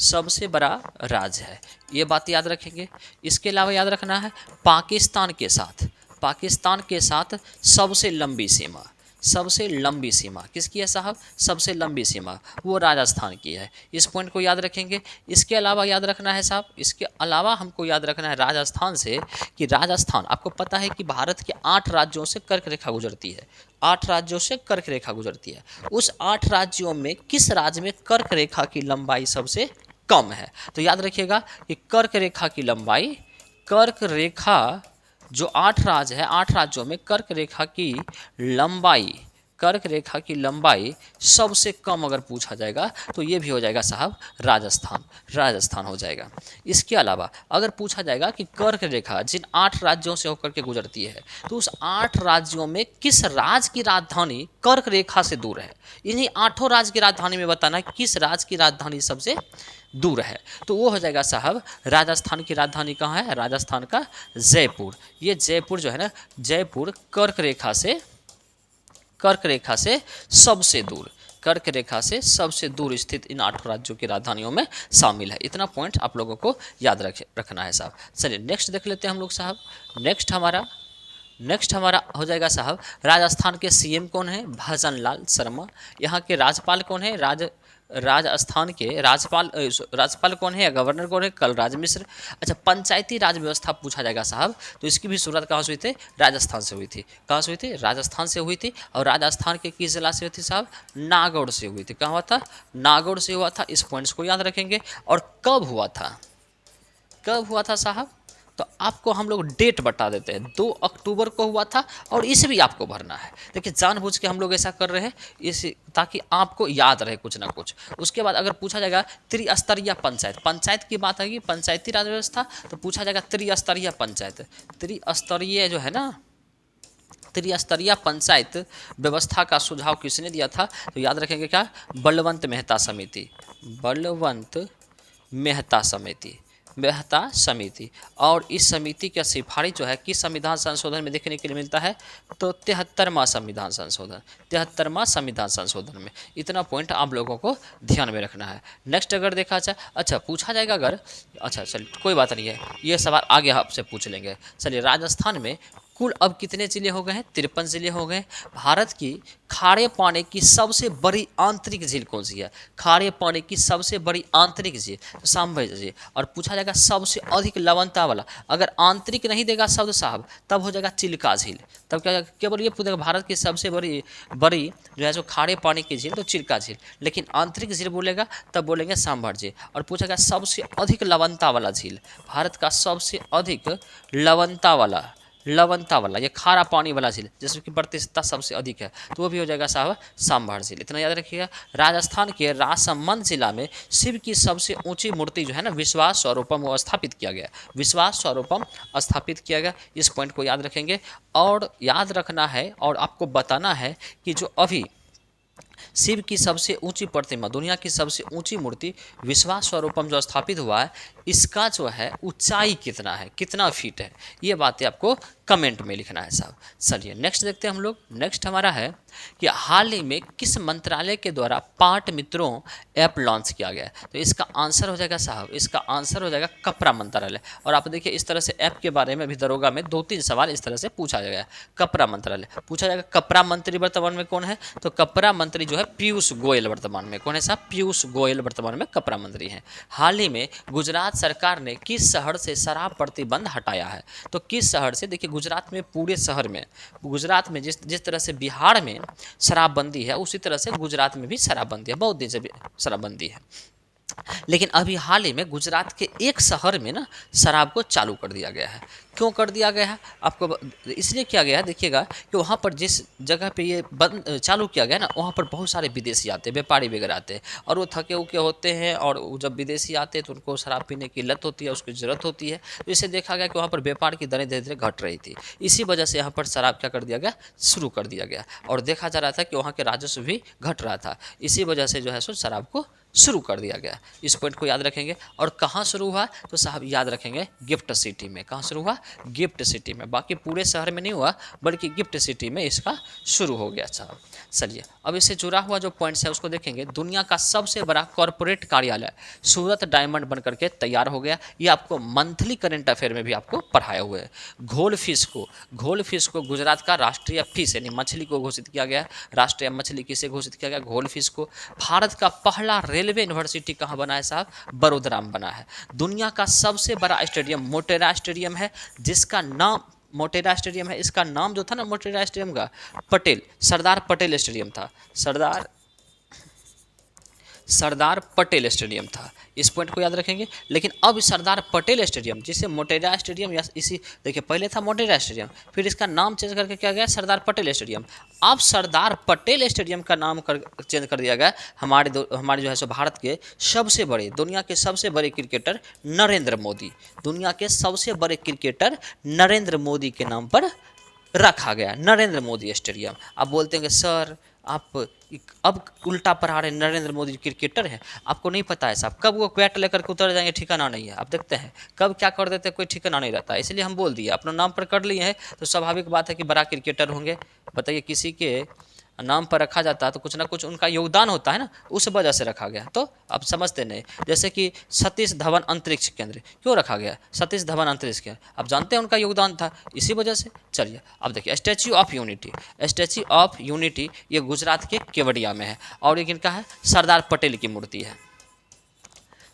सबसे बड़ा राज्य है, ये बात याद रखेंगे। इसके अलावा याद रखना है पाकिस्तान के साथ सबसे लंबी सीमा किसकी है साहब, सबसे लंबी सीमा वो राजस्थान की है। इस पॉइंट को याद रखेंगे। इसके अलावा याद रखना है साहब, इसके अलावा हमको याद रखना है राजस्थान से कि राजस्थान आपको पता है कि भारत के 8 राज्यों से कर्क रेखा गुजरती है, 8 राज्यों से कर्क रेखा गुजरती है। उस 8 राज्यों में किस राज्य में कर्क रेखा की लंबाई सबसे कम है। तो याद रखिएगा कि कर्क रेखा की लंबाई, कर्क रेखा जो 8 राज्य है, 8 राज्यों में कर्क रेखा की लंबाई सबसे कम अगर पूछा जाएगा तो ये भी हो जाएगा साहब राजस्थान हो जाएगा। इसके अलावा अगर पूछा जाएगा कि कर्क रेखा जिन 8 राज्यों से होकर के गुजरती है, तो उस 8 राज्यों में किस राज्य की राजधानी कर्क रेखा से दूर है। इन्हीं 8 राज्य की राजधानी में बताना है किस राज्य की राजधानी सबसे दूर है, तो वो हो जाएगा साहब राजस्थान की राजधानी कहाँ है, राजस्थान का जयपुर। ये जयपुर जो है ना, जयपुर कर्क रेखा से सबसे दूर स्थित इन 8 राज्यों की राजधानियों में शामिल है। इतना पॉइंट आप लोगों को याद रखना है साहब। चलिए नेक्स्ट देख लेते हैं हम लोग साहब। नेक्स्ट हमारा हो जाएगा साहब राजस्थान के CM कौन है, भजन लाल शर्मा। यहाँ के राज्यपाल कौन है, राजस्थान के राज्यपाल कौन है या गवर्नर कौन है, कलराज मिश्र। अच्छा, पंचायती राज व्यवस्था पूछा जाएगा साहब, तो इसकी भी शुरुआत कहाँ से हुई थी, राजस्थान से हुई थी। कहाँ से हुई थी, राजस्थान से हुई थी। और राजस्थान के किस जिला से हुई थी साहब, नागौर से हुई थी। कहाँ हुआ था, नागौर से हुआ था। इस पॉइंट्स को याद रखेंगे। और कब हुआ था साहब, तो आपको हम लोग डेट बता देते हैं, 2 अक्टूबर को हुआ था। और इसे भी आपको भरना है। देखिए जानबूझ के हम लोग ऐसा कर रहे हैं ताकि आपको याद रहे कुछ ना कुछ। उसके बाद अगर पूछा जाएगा त्रिस्तरीय पंचायत की बात आएगी, पंचायती राज व्यवस्था, तो पूछा जाएगा त्रिस्तरीय पंचायत। त्रिस्तरीय जो है ना, त्रिस्तरीय पंचायत व्यवस्था का सुझाव किसने दिया था, तो याद रखेंगे क्या, बलवंत मेहता समिति। बलवंत मेहता समिति, मेहता समिति। और इस समिति का सिफारिश जो है किस संविधान संशोधन में देखने के लिए मिलता है, तो 73वां संविधान संशोधन, 73वां संविधान संशोधन में। इतना पॉइंट आप लोगों को ध्यान में रखना है। नेक्स्ट अगर देखा जाए, अच्छा पूछा जाएगा अगर, अच्छा चलिए कोई बात नहीं है, ये सवाल आगे आपसे पूछ लेंगे। चलिए, राजस्थान में कुल अब कितने ज़िले हो गए हैं, 53 ज़िले हो गए। भारत की खारे पानी की सबसे बड़ी आंतरिक झील कौन सी है, खारे पानी की सबसे बड़ी आंतरिक झील, तो सांभर झील। और पूछा जाएगा सबसे अधिक लवणता वाला, अगर आंतरिक नहीं देगा शब्द साहब तब हो जाएगा चिल्का झील। तब क्या केवल ये पूछेगा भारत की सबसे बड़ी बड़ी जो है जो खारे पानी की झील, तो चिल्का झील। लेकिन आंतरिक झील बोलेगा तब बोलेंगे सांभर झील। और पूछेगा सबसे अधिक लवणता वाला झील, भारत का सबसे अधिक लवणता वाला ये खारा पानी वाला झील जिसकी प्रतिशतता सबसे अधिक है, तो वो भी हो जाएगा साहब सांभर झील। इतना याद रखिएगा। राजस्थान के राजसमंद जिला में शिव की सबसे ऊंची मूर्ति जो है ना विश्वास स्वरूपम वो स्थापित किया गया, विश्वास स्वरूपम स्थापित किया गया। इस पॉइंट को याद रखेंगे और याद रखना है और आपको बताना है कि जो अभी शिव की सबसे ऊंची प्रतिमा, दुनिया की सबसे ऊंची मूर्ति विश्वास स्वरूपम जो स्थापित हुआ है, इसका जो है ऊंचाई कितना है, कितना फीट है, ये बातें आपको कमेंट में लिखना है साहब। चलिए नेक्स्ट देखते हैं हम लोग। नेक्स्ट हमारा है कि हाल ही में किस मंत्रालय के द्वारा पाट मित्रों ऐप लॉन्च किया गया है, तो इसका आंसर हो जाएगा साहब, इसका आंसर हो जाएगा कपड़ा मंत्रालय। और आप देखिए इस तरह से ऐप के बारे में भी दरोगा में 2-3 सवाल इस तरह से पूछा जाएगा। कपड़ा मंत्रालय पूछा जाएगा। कपड़ा मंत्री वर्तमान में कौन है, तो कपड़ा मंत्री जो है पीयूष गोयल वर्तमान में कौन है साहब, पीयूष गोयल वर्तमान में कपड़ा मंत्री हैं। हाल ही में गुजरात सरकार ने किस शहर से शराब प्रतिबंध हटाया है, तो किस शहर से, देखिए गुजरात में पूरे शहर में, गुजरात में जिस तरह से बिहार में शराबबंदी है उसी तरह से गुजरात में भी शराबबंदी है, बहुत दिन से शराबबंदी है। लेकिन अभी हाल ही में गुजरात के एक शहर में ना शराब को चालू कर दिया गया है। क्यों कर दिया गया है, आपको इसलिए किया गया है, देखिएगा कि वहाँ पर जिस जगह पे ये बंद चालू किया गया ना, वहाँ पर बहुत सारे विदेशी आते हैं, व्यापारी वगैरह आते हैं, और वो थके उके होते हैं, और जब विदेशी आते हैं तो उनको शराब पीने की लत होती है, उसकी ज़रूरत होती है। तो इसे देखा गया कि वहाँ पर व्यापार की दरें धीरे धीरे घट रही थी, इसी वजह से यहाँ पर शराब क्या कर दिया गया, शुरू कर दिया गया। और देखा जा रहा था कि वहाँ के राजस्व भी घट रहा था, इसी वजह से जो है सो शराब को शुरू कर दिया गया। इस पॉइंट को याद रखेंगे। और कहाँ शुरू हुआ, तो साहब याद रखेंगे गिफ्ट सिटी में। कहाँ शुरू हुआ, गिफ्ट सिटी में। बाकी पूरे शहर में नहीं हुआ, बल्कि गिफ्ट सिटी में इसका शुरू हो गया साहब। चलिए अब इससे जुड़ा हुआ जो पॉइंट्स है उसको देखेंगे। दुनिया का सबसे बड़ा कॉरपोरेट कार्यालय सूरत डायमंड बन करके तैयार हो गया। ये आपको मंथली करंट अफेयर में भी आपको पढ़ाए हुए है। घोल फिश को गुजरात का राष्ट्रीय फिश यानी मछली को घोषित किया गया। राष्ट्रीय मछली किसे घोषित किया गया, घोल फिश को। भारत का पहला रेलवे यूनिवर्सिटी कहाँ बना है साहब, बड़ोदरा में बना है। दुनिया का सबसे बड़ा स्टेडियम मोटेरा स्टेडियम है, जिसका नाम मोटेरा स्टेडियम है। इसका नाम जो था ना मोटेरा स्टेडियम का, सरदार पटेल स्टेडियम था। सरदार पटेल स्टेडियम था। इस पॉइंट को याद रखेंगे। लेकिन अब सरदार पटेल स्टेडियम, जिसे मोटेरा स्टेडियम या इसी देखिए पहले था मोटेरा स्टेडियम, फिर इसका नाम चेंज करके क्या गया, सरदार पटेल स्टेडियम। अब सरदार पटेल स्टेडियम का नाम चेंज कर दिया गया। हमारे जो है सो भारत के सबसे बड़े, दुनिया के सबसे बड़े क्रिकेटर नरेंद्र मोदी, दुनिया के सबसे बड़े क्रिकेटर नरेंद्र मोदी के नाम पर रखा गया, नरेंद्र मोदी स्टेडियम। आप बोलते हैं कि सर आप अब उल्टा पढ़ा रहे, नरेंद्र मोदी क्रिकेटर हैं, आपको नहीं पता है साहब, कब वो बैट लेकर के उतर जाएंगे ठिकाना नहीं है। आप देखते हैं कब क्या कर देते हैं, कोई ठिकाना नहीं रहता। इसलिए हम बोल दिए, अपना नाम पर कर लिए हैं तो स्वाभाविक बात है कि बड़ा क्रिकेटर होंगे। बताइए किसी के नाम पर रखा जाता है तो कुछ ना कुछ उनका योगदान होता है ना, उस वजह से रखा गया। तो आप समझते नहीं, जैसे कि सतीश धवन अंतरिक्ष केंद्र क्यों रखा गया, सतीश धवन अंतरिक्ष केंद्र, आप जानते हैं उनका योगदान था, इसी वजह से। चलिए अब देखिए statue of unity, statue of unity ये गुजरात के केवड़िया में है, और ये किनका है, सरदार पटेल की मूर्ति है,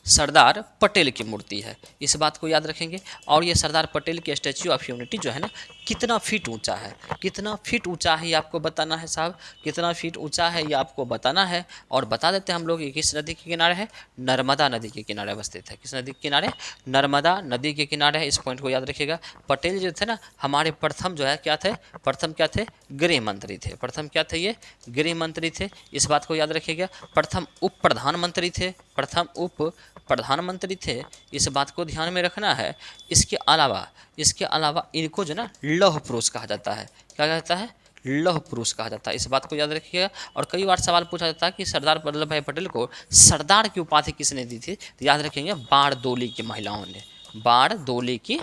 सरदार पटेल की मूर्ति है। इस बात को याद रखेंगे। और ये सरदार पटेल की स्टैच्यू ऑफ यूनिटी जो है ना, कितना फीट ऊंचा है, कितना फीट ऊंचा है ये आपको बताना है साहब, कितना फीट ऊंचा है ये आपको बताना है। और बता देते हैं हम लोग, ये किस नदी के किनारे है, नर्मदा नदी के किनारे अवस्थित है। किस नदी के किनारे, नर्मदा नदी के किनारे है। इस पॉइंट को याद रखिएगा। पटेल जो थे ना हमारे प्रथम जो है क्या थे, प्रथम क्या थे, गृह मंत्री थे। प्रथम क्या थे, ये गृह मंत्री थे। इस बात को याद रखिएगा। प्रथम उप प्रधानमंत्री थे, प्रथम उप प्रधानमंत्री थे, इस बात को ध्यान में रखना है। इसके अलावा इनको जो ना लौह पुरुष कहा जाता है, क्या कहता है, लौह पुरुष कहा जाता है। इस बात को याद रखिएगा। और कई बार सवाल पूछा जाता है कि सरदार वल्लभ भाई पटेल को सरदार की उपाधि किसने दी थी, तो याद रखेंगे बारदोली की महिलाओं ने, बारदोली की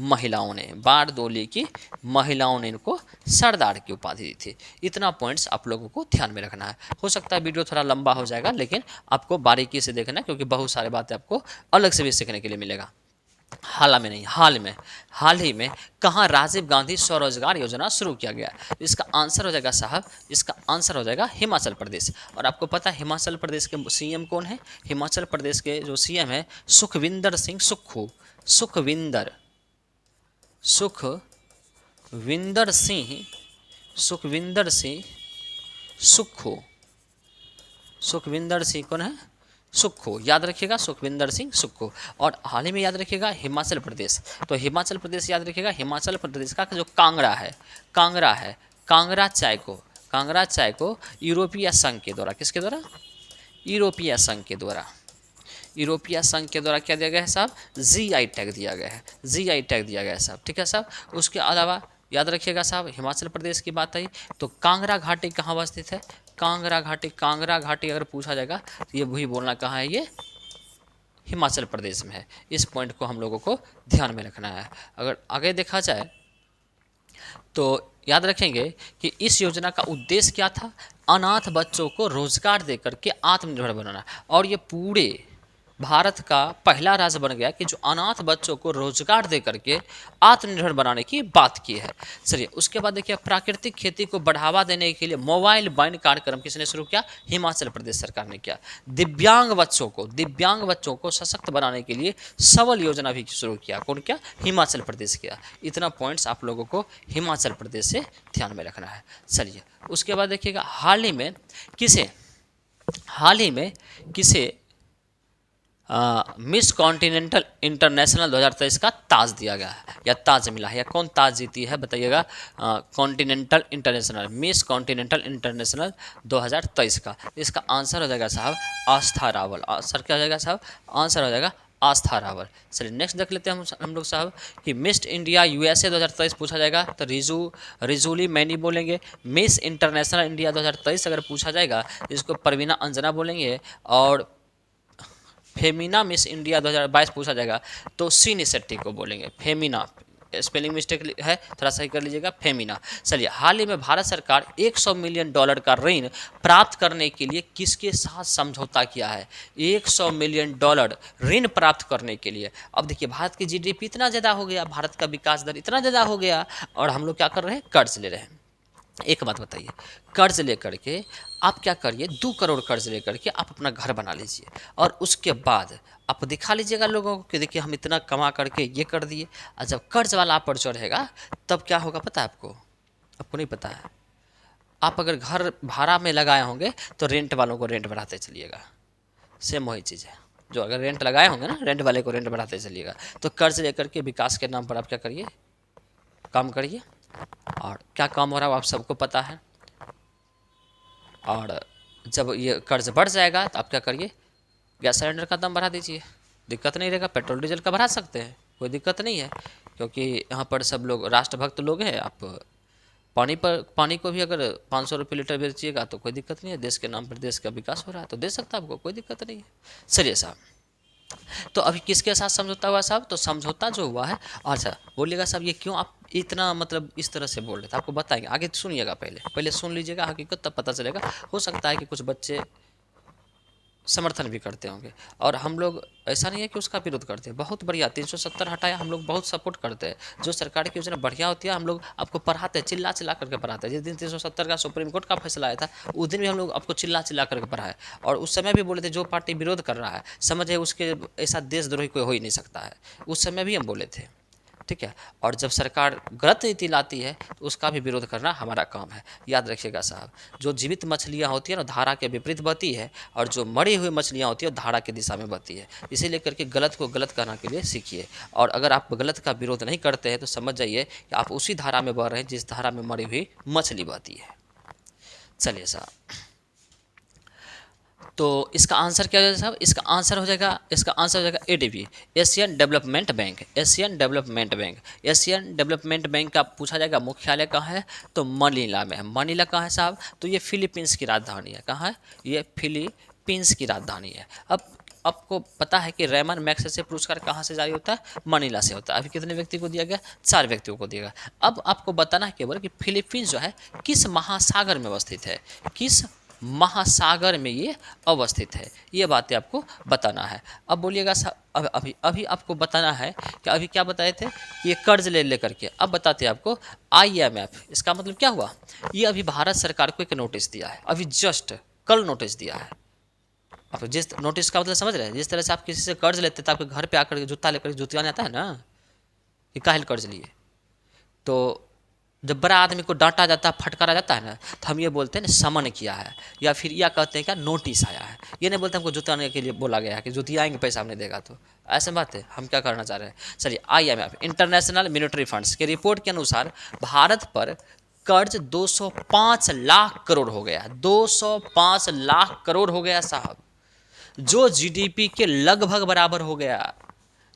महिलाओं ने, बारदोली की महिलाओं ने इनको सरदार की उपाधि दी थी। इतना पॉइंट्स आप लोगों को ध्यान में रखना है। हो सकता है वीडियो थोड़ा लंबा हो जाएगा, लेकिन आपको बारीकी से देखना है, क्योंकि बहुत सारी बातें आपको अलग से भी सीखने के लिए मिलेगा। हाल ही में कहाँ राजीव गांधी स्वरोजगार योजना शुरू किया गया? इसका आंसर हो जाएगा साहब, इसका आंसर हो जाएगा हिमाचल प्रदेश। और आपको पता है हिमाचल प्रदेश के सीएम कौन है? हिमाचल प्रदेश के जो सीएम है सुखविंदर सिंह सुक्खू। सुखविंदर सिंह सुक्खू। सुखविंदर सिंह कौन है? सुक्खू। याद रखिएगा सुखविंदर सिंह सुक्खू। और हाल ही में याद रखिएगा हिमाचल प्रदेश, तो हिमाचल प्रदेश याद रखिएगा, हिमाचल प्रदेश का जो कांगड़ा है, कांगड़ा चाय को यूरोपीय संघ के द्वारा, किसके द्वारा? यूरोपीय संघ के द्वारा क्या दिया गया है साहब? GI टैग दिया गया है, GI टैग दिया गया है साहब। ठीक है साहब। उसके अलावा याद रखिएगा साहब, हिमाचल प्रदेश की बात आई तो कांगड़ा घाटी कहाँ अवस्थित है? कांगड़ा घाटी अगर पूछा जाएगा तो ये वही बोलना कहाँ है, ये हिमाचल प्रदेश में है। इस पॉइंट को हम लोगों को ध्यान में रखना है। अगर आगे देखा जाए तो याद रखेंगे कि इस योजना का उद्देश्य क्या था? अनाथ बच्चों को रोजगार देकर के आत्मनिर्भर बनाना। और ये पूरे भारत का पहला राज्य बन गया कि जो अनाथ बच्चों को रोजगार दे करके आत्मनिर्भर बनाने की बात की है। चलिए उसके बाद देखिए, प्राकृतिक खेती को बढ़ावा देने के लिए मोबाइल वैन कार्यक्रम किसने शुरू किया? हिमाचल प्रदेश सरकार ने किया। दिव्यांग बच्चों को सशक्त बनाने के लिए सबल योजना भी शुरू किया। कौन किया? हिमाचल प्रदेश किया। इतना पॉइंट्स आप लोगों को हिमाचल प्रदेश से ध्यान में रखना है। चलिए उसके बाद देखिएगा, हाल ही में किसे मिस कॉन्टिनेंटल इंटरनेशनल 2023 का ताज दिया गया है, या ताज मिला है, या कौन ताज जीती है बताइएगा? Continental international, miss continental international 2023 का। इसका आंसर हो जाएगा साहब आस्था रावल। आंसर क्या हो जाएगा साहब? आंसर हो जाएगा आस्था रावल। चलिए नेक्स्ट देख लेते हैं हम लोग साहब कि मिस इंडिया USA 2023 पूछा जाएगा तो रिजूली मैनी बोलेंगे। मिस इंटरनेशनल इंडिया 2023 अगर पूछा जाएगा तो इसको परवीना अंजना बोलेंगे। और फेमिना मिस इंडिया 2022 पूछा जाएगा तो सीनी शेट्टी को बोलेंगे। फेमिना, स्पेलिंग मिस्टेक है, थोड़ा सही कर लीजिएगा, फेमिना। चलिए हाल ही में भारत सरकार $100 मिलियन का ऋण प्राप्त करने के लिए किसके साथ समझौता किया है? $100 मिलियन ऋण प्राप्त करने के लिए। अब देखिए भारत की GDP इतना ज़्यादा हो गया, भारत का विकास दर इतना ज़्यादा हो गया, और हम लोग क्या कर रहे हैं? कर्ज ले रहे हैं। एक बात बताइए, कर्ज लेकर के आप क्या करिए, 2 करोड़ कर्ज लेकर के आप अपना घर बना लीजिए, और उसके बाद आप दिखा लीजिएगा लोगों को कि देखिए हम इतना कमा करके ये कर दिए। और जब कर्ज वाला आप पर चढ़ेगा तब क्या होगा पता है आपको? आपको नहीं पता है। आप अगर घर भाड़ा में लगाए होंगे तो रेंट वालों को रेंट बढ़ाते चलिएगा। सेम वही चीज़ है, जो अगर रेंट लगाए होंगे ना, रेंट वाले को रेंट बढ़ाते चलिएगा। तो कर्ज लेकर के विकास के नाम पर आप क्या करिए? काम करिए। और क्या काम हो रहा है आप सबको पता है। और जब ये कर्ज बढ़ जाएगा तो आप क्या करिए? गैस सिलेंडर का दाम बढ़ा दीजिए, दिक्कत नहीं रहेगा। पेट्रोल डीजल का बढ़ा सकते हैं, कोई दिक्कत नहीं है, क्योंकि यहाँ पर सब लोग राष्ट्रभक्त लोग हैं। आप पानी को भी अगर 500 रुपये लीटर बेचिएगा तो कोई दिक्कत नहीं है। देश के नाम पर देश का विकास हो रहा है तो दे सकता है आपको, कोई दिक्कत नहीं है। चलिए साहब, तो अभी किसके साथ समझौता हुआ साहब? तो समझौता जो हुआ है, अच्छा बोलिएगा साहब ये क्यों आप इतना मतलब इस तरह से बोल रहे थे? आपको बताएंगे, आगे सुनिएगा, पहले सुन लीजिएगा हकीकत, तब पता चलेगा। हो सकता है कि कुछ बच्चे समर्थन भी करते होंगे, और हम लोग ऐसा नहीं है कि उसका विरोध करते हैं। बहुत बढ़िया 370 हटाया, हम लोग बहुत सपोर्ट करते हैं। जो सरकार की योजना बढ़िया होती है हम लोग आपको पढ़ाते हैं, चिल्ला करके पढ़ाते हैं। जिस दिन 370 का सुप्रीम कोर्ट का फैसला आया था उस दिन भी हम लोग आपको चिल्ला करके पढ़ाए, और उस समय भी बोले थे जो पार्टी विरोध कर रहा है समझे उसके ऐसा देशद्रोही कोई हो ही नहीं सकता है। उस समय भी हम बोले थे, ठीक है। और जब सरकार गलत नीति लाती है तो उसका भी विरोध करना हमारा काम है। याद रखिएगा साहब, जो जीवित मछलियाँ होती है ना धारा के विपरीत बहती है, और जो मरी हुई मछलियाँ होती है धारा की दिशा में बहती है। इसीलिए करके गलत को गलत करने के लिए सीखिए, और अगर आप गलत का विरोध नहीं करते हैं तो समझ जाइए कि आप उसी धारा में बह रहे हैं जिस धारा में मरी हुई मछली बहती है। चलिए साहब, तो इसका आंसर क्या हो जाएगा साहब? इसका आंसर हो जाएगा ADB, Asian development bank. Asian development bank, Asian development bank का पूछा जाएगा मुख्यालय कहाँ है? तो मनीला में है। मनीला कहाँ है साहब? तो ये फिलीपींस की राजधानी है। कहाँ है? ये फिलीपींस की राजधानी है। अब आपको पता है कि रेमन मैग्सेसे पुरस्कार कहाँ से जारी होता है? मनीला से होता है। अभी कितने व्यक्ति को दिया गया? 4 व्यक्तियों को दिया गया। अब आपको बताना है केवल कि फिलीपींस जो है किस महासागर में अवस्थित है, किस महासागर में ये अवस्थित है, ये बातें आपको बताना है। अब बोलिएगा साहब, अभी आपको बताना है कि अभी क्या बताए थे कि ये कर्ज ले करके, अब बताते हैं आपको IMF। इसका मतलब क्या हुआ? ये अभी भारत सरकार को एक नोटिस दिया है, अभी जस्ट कल नोटिस दिया है। आप जिस नोटिस का मतलब समझ रहे हैं, जिस तरह से आप किसी से कर्ज लेते तो आपके घर पे आकर जूता लेकर जुतियाने आता है ना कि काहे कर्ज लिए। तो जब बड़ा आदमी को डांटा जाता है, फटकारा जाता है ना, तो हम ये बोलते हैं ना समन किया है, या फिर यह कहते हैं क्या नोटिस आया है। ये नहीं बोलते हमको जुताने के लिए बोला गया है कि जुतियाएंगे पैसा हमने देगा। तो ऐसे बात है, हम क्या करना चाह रहे हैं? चलिए, IMF इंटरनेशनल मॉनेटरी फंड्स के रिपोर्ट के अनुसार भारत पर कर्ज 205 लाख करोड़ हो गया। 205 लाख करोड़ हो गया साहब, जो GDP के लगभग बराबर हो गया।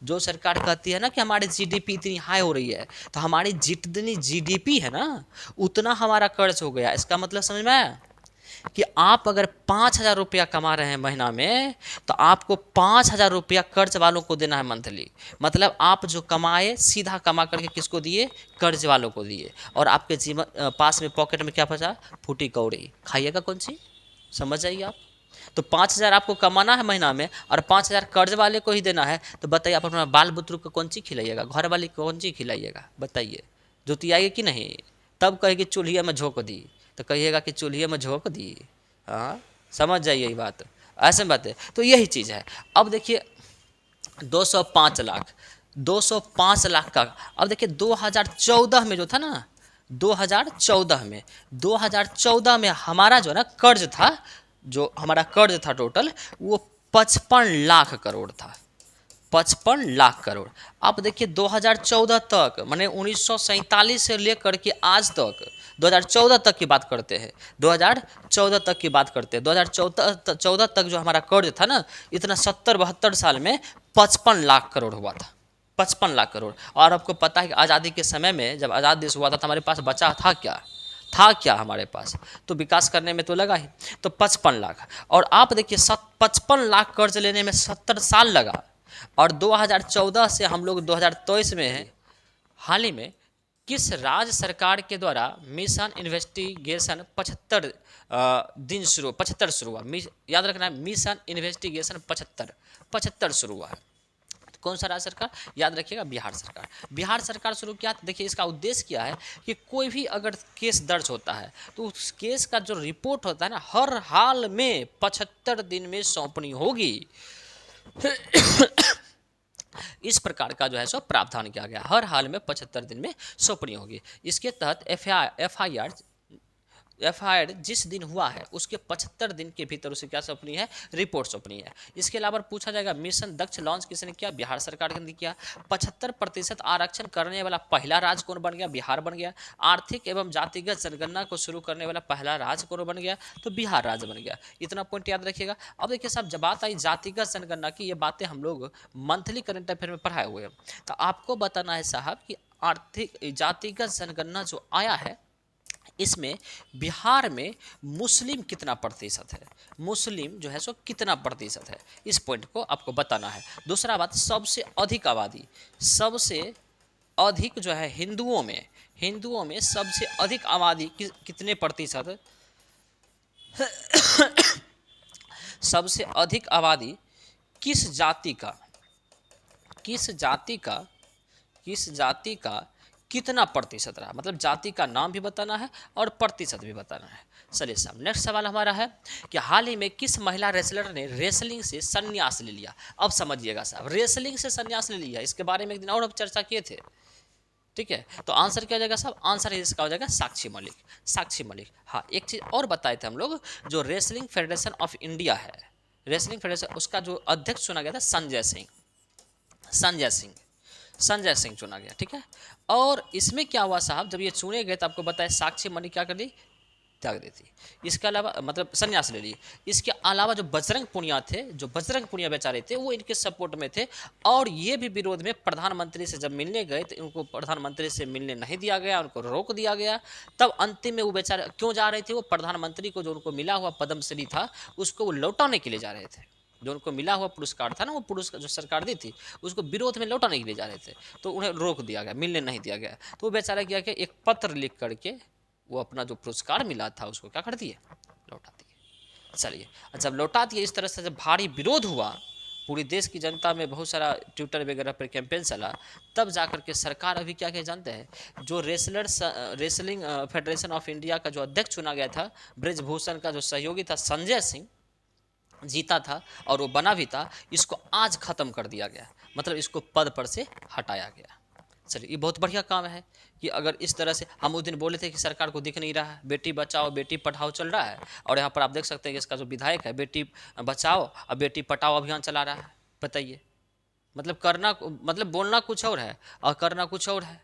जो सरकार कहती है ना कि हमारी GDP इतनी हाई हो रही है, तो हमारी जितनी GDP है ना उतना हमारा कर्ज हो गया। इसका मतलब समझ में आया कि आप अगर 5,000 रुपया कमा रहे हैं महीना में, तो आपको 5,000 रुपया कर्ज वालों को देना है मंथली। मतलब आप जो कमाए सीधा कमा करके किसको दिए? कर्ज वालों को दिए। और आपके जीवन पास में पॉकेट में क्या फंसा? फूटी कौड़ी। खाइएगा कौन सी? समझ जाइए आप। तो 5,000 आपको कमाना है महीना में और 5,000 कर्ज वाले को ही देना है। तो बताइए आप अपना बाल बुतरू को कौन सी खिलाइएगा? घर वाली को कौन सी खिलाइएगा? बताइए, जुतियाएगी कि नहीं? तब कहेगी चूल्हे में झोंक दी, तो कहिएगा कि चूल्हे में झोंक दी। हाँ, समझ जाइए ये बात, ऐसे बात है। तो यही चीज़ है। अब देखिए 205 लाख, 205 लाख का। अब देखिए 2014 में जो था ना, 2014 में हमारा जो है ना कर्ज था, जो हमारा कर्ज था टोटल, वो 55 लाख करोड़ था। 55 लाख करोड़। आप देखिए 2014 तक, माने 1947 से लेकर के आज तक, 2014 तक की बात करते हैं, 2014 तक की बात करते हैं। 2014 तक जो हमारा कर्ज था ना, इतना 70-72 साल में 55 लाख करोड़ हुआ था। 55 लाख करोड़। और आपको पता है कि आज़ादी के समय में जब आज़ाद देश हुआ था, तो हमारे पास बचा था क्या? हमारे पास? तो विकास करने में तो लगा ही। तो 55 लाख। और आप देखिए 55 लाख कर्ज लेने में 70 साल लगा। और 2014 से हम लोग 2023 में हैं। हाल ही में किस राज्य सरकार के द्वारा मिशन इन्वेस्टिगेशन 75 शुरू हुआ? याद रखना है, मिशन इन्वेस्टिगेशन 75 शुरू हुआ है। कौन सा राज्य सरकार? याद रखिएगा, बिहार सरकार। बिहार सरकार शुरू किया। देखिए इसका उद्देश्य क्या है कि कोई भी अगर केस दर्ज होता है, तो उस केस का जो रिपोर्ट होता है ना, हर हाल में 75 दिन में सौंपनी होगी। इस प्रकार का जो है सो प्रावधान किया गया, हर हाल में 75 दिन में सौंपनी होगी। इसके तहत FIR जिस दिन हुआ है उसके 75 दिन के भीतर उसे क्या सौंपनी है? रिपोर्ट सौंपनी है। इसके अलावा पूछा जाएगा मिशन दक्ष लॉन्च किसने किया? बिहार सरकार ने किया। 75% आरक्षण करने वाला पहला राज्य कौन बन गया? बिहार बन गया। आर्थिक एवं जातिगत जनगणना को शुरू करने वाला पहला राज्य कौन बन गया? तो बिहार राज्य बन गया। इतना पॉइंट याद रखिएगा। अब देखिए साहब, जब बात आई जातिगत जनगणना की, ये बातें हम लोग मंथली करंट अफेयर में पढ़ाए हुए हैं। तो आपको बताना है साहब कि आर्थिक जातिगत जनगणना जो आया है, इसमें बिहार में मुस्लिम कितना प्रतिशत है? मुस्लिम जो है सो कितना प्रतिशत है? इस पॉइंट को आपको बताना है। दूसरा बात, सबसे अधिक आबादी, सबसे अधिक जो है हिंदुओं में सबसे अधिक आबादी कितने प्रतिशत? सबसे अधिक आबादी किस जाति का कितना प्रतिशत रहा? मतलब जाति का नाम भी बताना है और प्रतिशत भी बताना है। चलिए साहब, नेक्स्ट सवाल हमारा है कि हाल ही में किस महिला रेसलर ने रेसलिंग से संन्यास ले लिया? अब समझिएगा साहब, रेसलिंग से संन्यास ले लिया, इसके बारे में एक दिन और चर्चा किए थे। ठीक है, तो आंसर क्या हो जाएगा साहब? आंसर इसका हो जाएगा साक्षी मलिक। हाँ, एक चीज़ और बताए थे हम लोग, जो रेसलिंग फेडरेशन ऑफ इंडिया है, रेसलिंग फेडरेशन, उसका जो अध्यक्ष चुना गया था संजय सिंह चुना गया। ठीक है, और इसमें क्या हुआ साहब, जब ये चुने गए तो आपको बताया साक्षी मलिक क्या कर दी? त्याग दी थी। इसके अलावा मतलब संन्यास ले लिए। इसके अलावा जो बजरंग पुनिया थे, जो बजरंग पुनिया बेचारे थे, वो इनके सपोर्ट में थे और ये भी विरोध में प्रधानमंत्री से जब मिलने गए तो उनको प्रधानमंत्री से मिलने नहीं दिया गया, उनको रोक दिया गया। तब अंतिम में वो बेचारे क्यों जा रहे थे, वो प्रधानमंत्री को जो उनको मिला हुआ पद्मश्री था उसको वो लौटाने के लिए जा रहे थे। जो उनको मिला हुआ पुरस्कार था ना, वो पुरस्कार जो सरकार दी थी उसको विरोध में लौटाने के लिए जा रहे थे, तो उन्हें रोक दिया गया, मिलने नहीं दिया गया। तो वो बेचारा क्या कि एक पत्र लिख करके वो अपना जो पुरस्कार मिला था उसको क्या कर दिए, लौटा दिए। चलिए, जब लौटा दिए इस तरह से जब भारी विरोध हुआ, पूरी देश की जनता में बहुत सारा ट्विटर वगैरह पर कैंपेन चला, तब जाकर के सरकार अभी क्या क्या जानते हैं, जो रेसलिंग फेडरेशन ऑफ इंडिया का जो अध्यक्ष चुना गया था, ब्रिजभूषण का जो सहयोगी था संजय सिंह जीता था और वो बना भी था, इसको आज खत्म कर दिया गया, मतलब इसको पद पर से हटाया गया। चलिए, ये बहुत बढ़िया काम है कि अगर इस तरह से हम उस दिन बोले थे कि सरकार को दिख नहीं रहा है, बेटी बचाओ बेटी पढ़ाओ चल रहा है, और यहाँ पर आप देख सकते हैं कि इसका जो विधायक है बेटी बचाओ और बेटी पढ़ाओ अभियान चला रहा है। बताइए, मतलब करना मतलब बोलना कुछ और है और करना कुछ और है,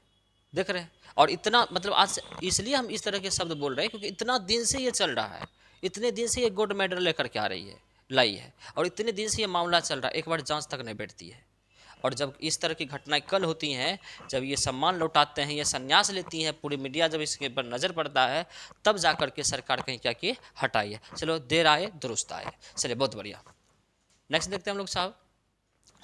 देख रहे हैं। और इतना मतलब आज इसलिए हम इस तरह के शब्द बोल रहे हैं क्योंकि इतना दिन से ये चल रहा है, इतने दिन से ये गोल्ड मेडल लेकर के आ रही है, लाई है, और इतने दिन से ये मामला चल रहा है, एक बार जांच तक नहीं बैठती है। और जब इस तरह की घटनाएं कल होती हैं, जब ये सम्मान लौटाते हैं, ये संन्यास लेती हैं, पूरी मीडिया जब इसके पर नज़र पड़ता है, तब जाकर के सरकार कहीं क्या कि हटाई है। चलो, देर आए दुरुस्त आए। चलिए, बहुत बढ़िया। नेक्स्ट देखते हैं हम लोग साहब।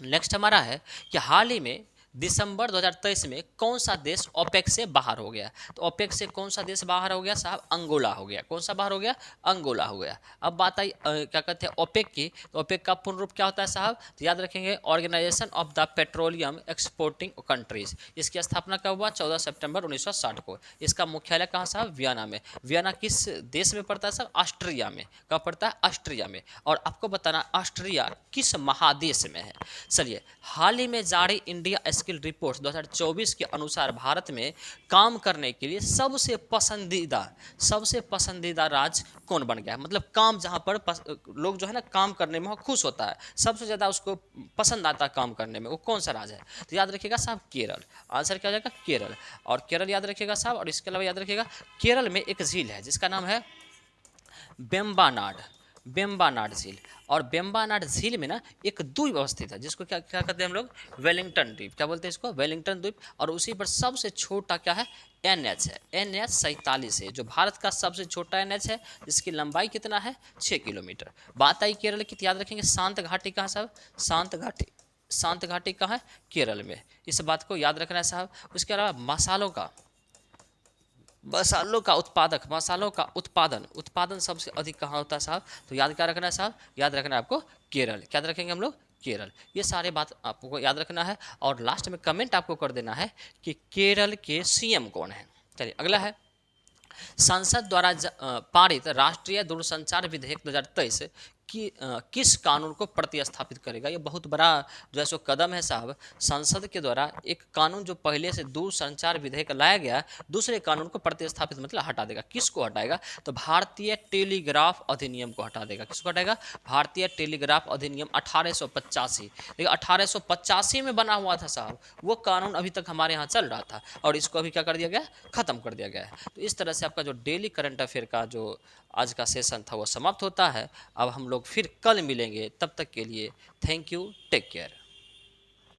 नेक्स्ट हमारा है कि हाल ही में दिसंबर 2023 में कौन सा देश ओपेक से बाहर हो गया। तो ओपेक से कौन सा देश बाहर हो गया साहब, अंगोला हो गया। कौन सा बाहर हो गया, अंगोला हो गया। अब बात आई क्या कहते हैं ओपेक की, तो ओपेक का पूर्ण रूप क्या होता है साहब, तो याद रखेंगे organisation of the petroleum exporting countries. इसकी स्थापना कब हुआ, 14 सितंबर 1960 को। इसका मुख्यालय कहाँ साहब, वियना में। वियना किस देश में पड़ता है साहब, ऑस्ट्रिया में। कब पड़ता है, ऑस्ट्रिया में। और आपको बताना ऑस्ट्रिया किस महादेश में है। चलिए, हाल ही में जारी इंडिया स्किल रिपोर्ट 2024 के अनुसार भारत में काम करने के लिए सबसे पसंदीदा राज्य कौन बन गया है। मतलब काम जहां पर लोग जो है ना काम करने में खुश होता है, सबसे ज़्यादा उसको पसंद आता है काम करने में, वो कौन सा राज्य है। तो याद रखिएगा साहब केरल। आंसर क्या हो जाएगा, केरल। और केरल याद रखिएगा साहब। और इसके अलावा याद रखिएगा केरल में एक झील है जिसका नाम है बेम्बानाड झील। और बेम्बानाड झील में ना एक द्वीप अवस्थित है जिसको क्या क्या कहते हैं हम लोग, वेलिंगटन द्वीप। क्या बोलते हैं इसको, वेलिंगटन द्वीप। और उसी पर सबसे छोटा क्या है, NH है, NH47 है, जो भारत का सबसे छोटा NH है, जिसकी लंबाई कितना है, 6 किलोमीटर। बात आई केरल की, याद रखेंगे शांत घाटी कहाँ साहब, शांत घाटी कहाँ है, केरल में। इस बात को याद रखना है साहब। उसके अलावा मसालों का उत्पादन सबसे अधिक कहाँ होता है साहब, तो याद क्या रखना है साहब, याद रखना है आपको केरल। क्या रखेंगे हम लोग, केरल। ये सारे बात आपको याद रखना है। और लास्ट में कमेंट आपको कर देना है कि केरल के CM कौन है। चलिए, अगला है संसद द्वारा पारित राष्ट्रीय दूरसंचार विधेयक 2023 कि किस कानून को प्रतिस्थापित करेगा। ये बहुत बड़ा जो है सो कदम है साहब। संसद के द्वारा एक कानून जो पहले से दूरसंचार विधेयक लाया गया, दूसरे कानून को प्रतिस्थापित मतलब हटा देगा। किसको हटाएगा, तो भारतीय टेलीग्राफ अधिनियम को हटा देगा। किसको हटाएगा, भारतीय टेलीग्राफ अधिनियम 1885। देखिए 1885 में बना हुआ था साहब, वो कानून अभी तक हमारे यहाँ चल रहा था और इसको अभी क्या कर दिया गया, खत्म कर दिया गया है। तो इस तरह से आपका जो डेली करंट अफेयर का जो आज का सेशन था वो समाप्त होता है। अब हम लोग फिर कल मिलेंगे, तब तक के लिए थैंक यू, टेक केयर।